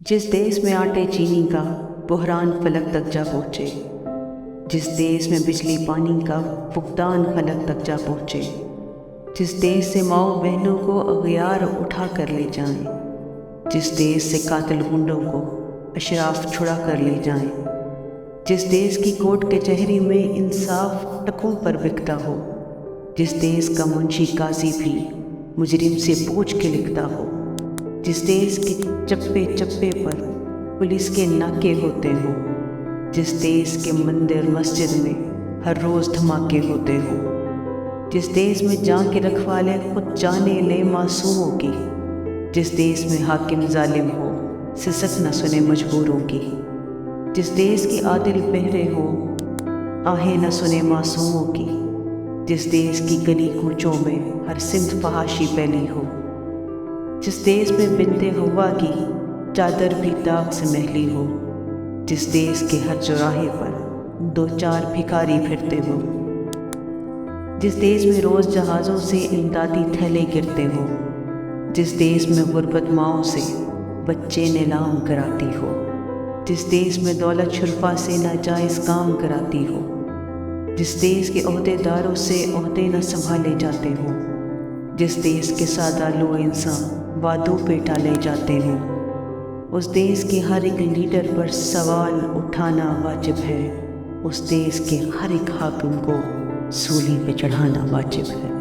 जिस देश में आटे चीनी का बहरान फलक तक जा पहुँचे, जिस देश में बिजली पानी का फुकदान फलक तक जा पहुँचे, जिस देश से माओ बहनों को अगियार उठा कर ले जाएं, जिस देश से कातिल गुंडों को अशराफ छुड़ा कर ले जाएं, जिस देश की कोर्ट कचहरी में इंसाफ टकों पर बिकता हो, जिस देश का मुंशी काजी भी मुजरिम से पूछ के लिखता हो, जिस देश के चप्पे चप्पे पर पुलिस के नाके होते हो, जिस देश के मंदिर मस्जिद में हर रोज़ धमाके होते हो, जिस देश में जान के रखवाले खुद जाने ले मासूमों की, जिस देश में हाकिम जालिम हो सिसक न सुने मजबूरों की, जिस देश की आदिल पहरे हो आहें न सुने मासूमों की, जिस देश की गली कूचों में हर सिंध फहाशी फैली हो, जिस देश में बिनते हवा की चादर भी दाग से महली हो, जिस देश के हर चौराहे पर दो चार भिखारी फिरते हो, जिस देश में रोज़ जहाज़ों से इमदादी थैले गिरते हो, जिस देश में गुर्बत माओं से बच्चे नीलाम कराती हो, जिस देश में दौलत शुरफा से नाजायज़ काम कराती हो, जिस देश के ओहदेदारों से ओहदे न संभाले जाते हो, जिस देश के सादा लो इंसान वादों पे टाले जाते हो, उस देश के हर एक लीडर पर सवाल उठाना वाजिब है, उस देश के हर एक हाकिम को सूली पे चढ़ाना वाजिब है।